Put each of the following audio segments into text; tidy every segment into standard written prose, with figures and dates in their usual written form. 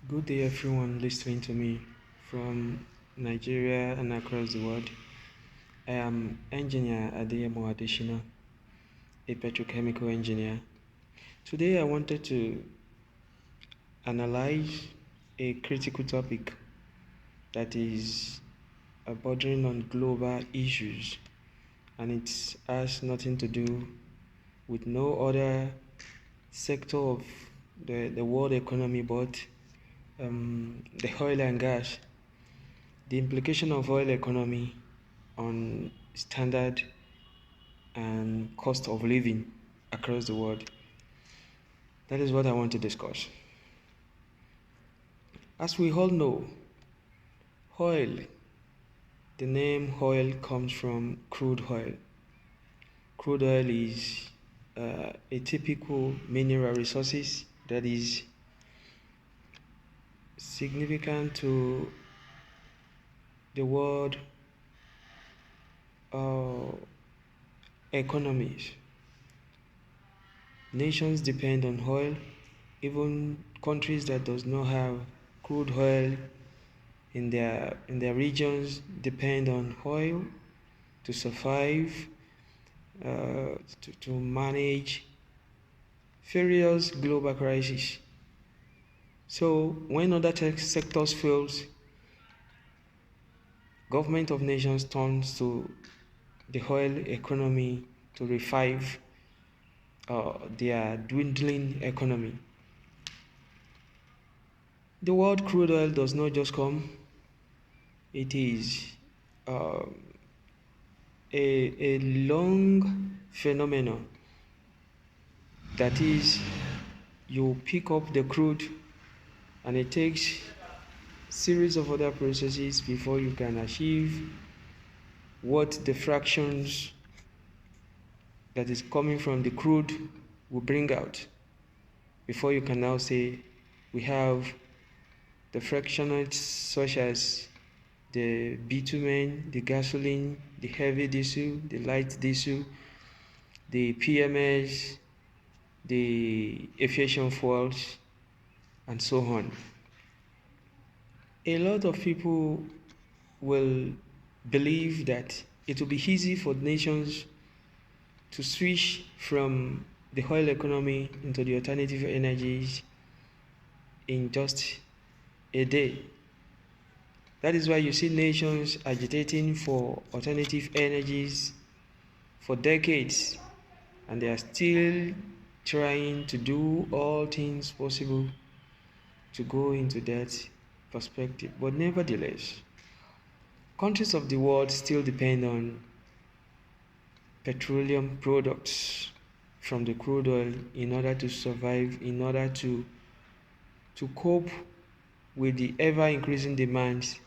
Good day, everyone listening to me from Nigeria and across the world. I am Engineer Adeyemo Adeshina, a petrochemical engineer. Today, I wanted to analyze a critical topic that is bordering on global issues, and it has nothing to do with no other sector of the world economy but the oil and gas. The implication of oil economy on standard and cost of living across the world. That is what I want to discuss. As we all know, oil, the name oil comes from crude oil. Crude oil is a typical mineral resources that is significant to the world uh, economies. Nations depend on oil. Even countries that does not have crude oil in their regions depend on oil to survive, to manage various global crises. So when other tech sectors fails, government of nations turns to the oil economy to revive their dwindling economy. The word crude oil does not just come; it is uh, a long phenomenon. That is, you pick up the crude and it takes series of other processes before you can achieve what the fractions that is coming from the crude will bring out. Before you can now say we have the fractionates such as the bitumen, the gasoline, the heavy diesel, the light diesel, the PMS, the aviation fuels, and so on. A lot of people will believe that it will be easy for nations to switch from the oil economy into the alternative energies in just a day. That is why you see nations agitating for alternative energies for decades, and they are still trying to do all things possible to go into that perspective. But nevertheless, countries of the world still depend on petroleum products from the crude oil in order to survive, in order to cope with the ever increasing demands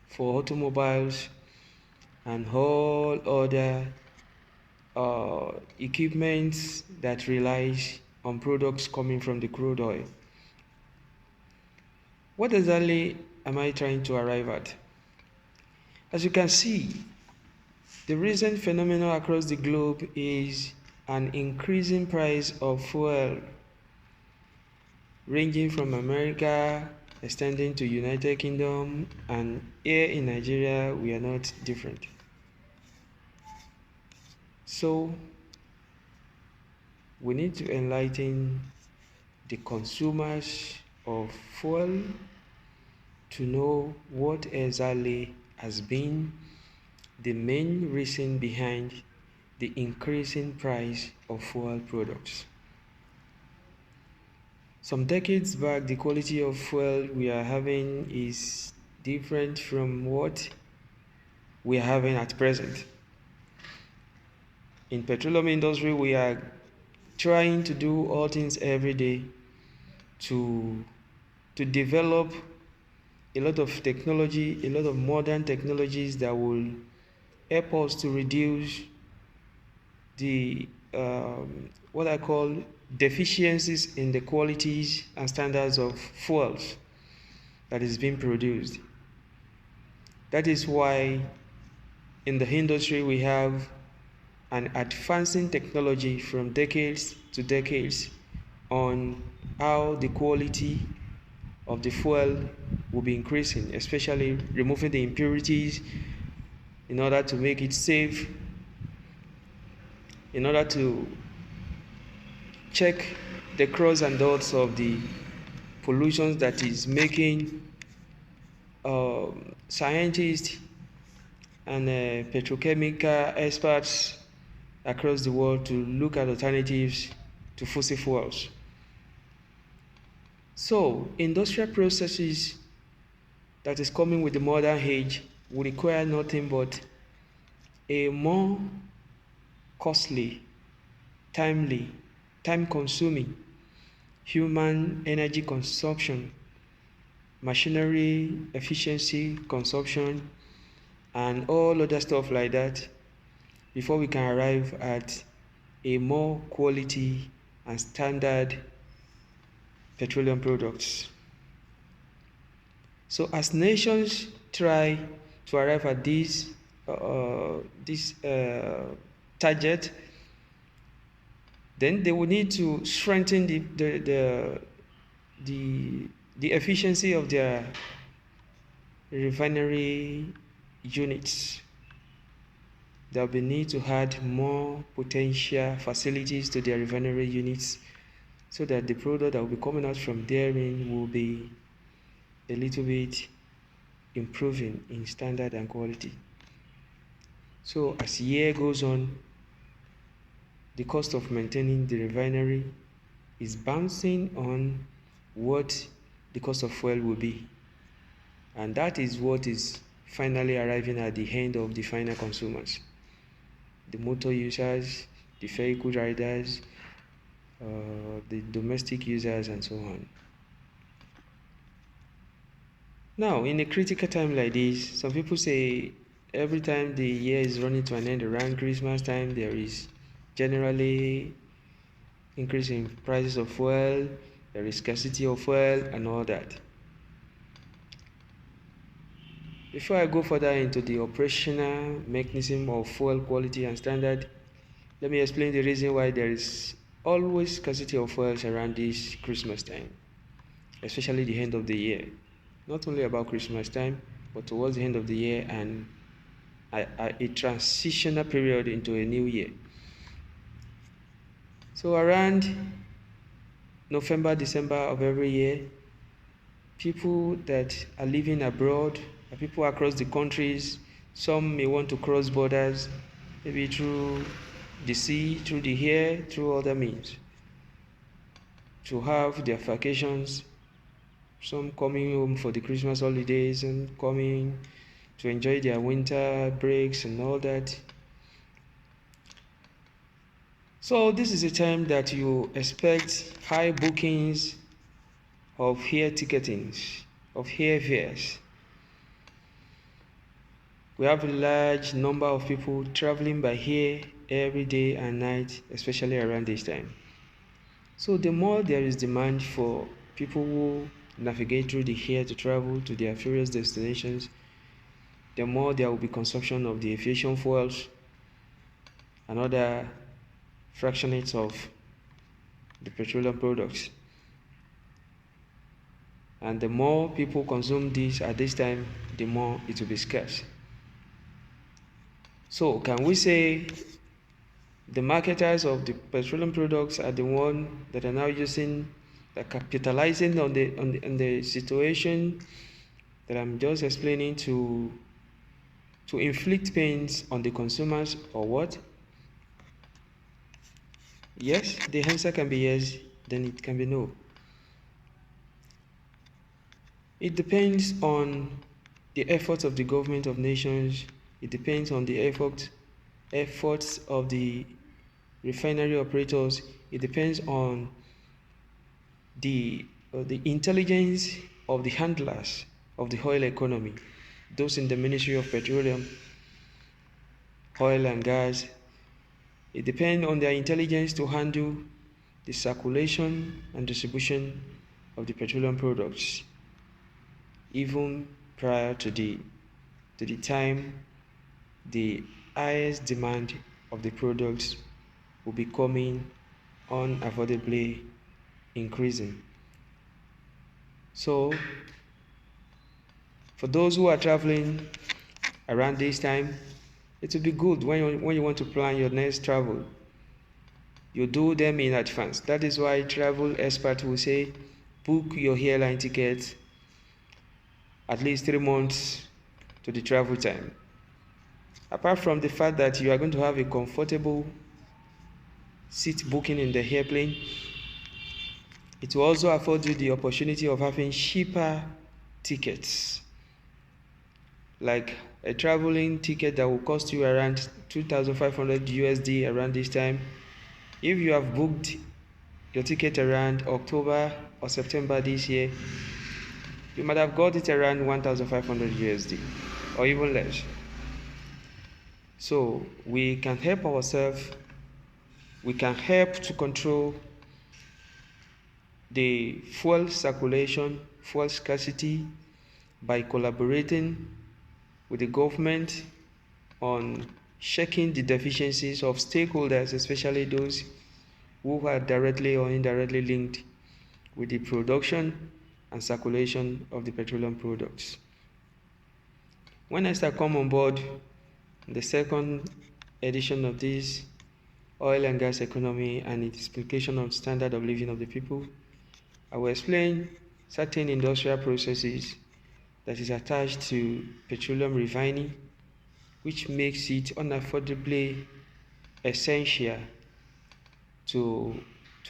for automobiles and all other equipment that relies on products coming from the crude oil. What exactly am I trying to arrive at? As you can see, the recent phenomenon across the globe is an increasing price of fuel, ranging from America, extending to United Kingdom, and here in Nigeria, we are not different. So we need to enlighten the consumers of fuel to know what exactly has been the main reason behind the increasing price of fuel products. Some decades back, the quality of fuel we are having is different from what we are having at present. In petroleum industry, we are trying to do all things every day to develop a lot of technology, a lot of modern technologies that will help us to reduce the what I call deficiencies in the qualities and standards of fuels that is being produced. That is why in the industry we have an advancing technology from decades to decades on how the quality of the fuel will be increasing, especially removing the impurities in order to make it safe, in order to check the cross and dots of the pollutions that is making scientists and petrochemical experts across the world to look at alternatives to fossil fuels. So, industrial processes that is coming with the modern age will require nothing but a more costly, timely, time-consuming human energy consumption, machinery efficiency consumption, and all other stuff like that before we can arrive at a more quality and standard petroleum products. So as nations try to arrive at this target, then they will need to strengthen the efficiency of their refinery units. There will be need to add more potential facilities to their refinery units so that the product that will be coming out from therein will be a little bit improving in standard and quality. So as year goes on, the cost of maintaining the refinery is bouncing on what the cost of fuel will be. And that is what is finally arriving at the hand of the final consumers. The motor users, the vehicle riders, the domestic users, and so on. Now, in a critical time like this, some people say every time the year is running to an end around Christmas time, there is generally increase in prices of fuel, there is scarcity of fuel, and all that. Before I go further into the operational mechanism of fuel quality and standard, let me explain the reason why there is always scarcity of fuels around this Christmas time, especially the end of the year. Not only about Christmas time, but towards the end of the year and a transitional period into a new year. So around November, December of every year, people that are living abroad, people across the countries, some may want to cross borders, maybe through the sea, through the air, through other means, to have their vacations. Some coming home for the Christmas holidays and coming to enjoy their winter breaks and all that. So this is a time that you expect high bookings of air ticketings, of airfares. We have a large number of people traveling by air every day and night, especially around this time. So the more there is demand for people who navigate through the air to travel to their various destinations, the more there will be consumption of the aviation fuels and other fractionates of the petroleum products. And the more people consume this at this time, the more it will be scarce. So can we say the marketers of the petroleum products are the ones that are now capitalizing on the situation that I'm just explaining to inflict pains on the consumers, or what? Yes, the answer can be yes, then it can be no. It depends on the efforts of the government of nations. It depends on the efforts of the refinery operators. It depends on the intelligence of the handlers of the oil economy, those in the Ministry of Petroleum, Oil and Gas. It depends on their intelligence to handle the circulation and distribution of the petroleum products, even prior to the time the highest demand of the products will be coming unavoidably increasing. So for those who are traveling around this time, it will be good when you want to plan your next travel. You do them in advance. That is why travel experts will say book your airline ticket at least 3 months to the travel time. Apart from the fact that you are going to have a comfortable seat booking in the airplane, it will also afford you the opportunity of having cheaper tickets, like a traveling ticket that will cost you around 2,500 USD around this time. If you have booked your ticket around October or September this year, you might have got it around 1,500 USD or even less. So we can help ourselves, we can help to control the fuel circulation, fuel scarcity by collaborating with the government on checking the deficiencies of stakeholders, especially those who are directly or indirectly linked with the production and circulation of the petroleum products. When I start come on board the second edition of this oil and gas economy and its implication on standard of living of the people, I will explain certain industrial processes that is attached to petroleum refining, which makes it unaffordably essential to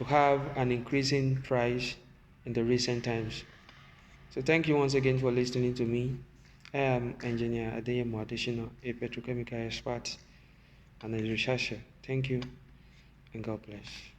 have an increasing price in the recent times. So thank you once again for listening to me. I am Engineer Adeyemo Adesina, a petrochemical expert and a researcher. Thank you and God bless.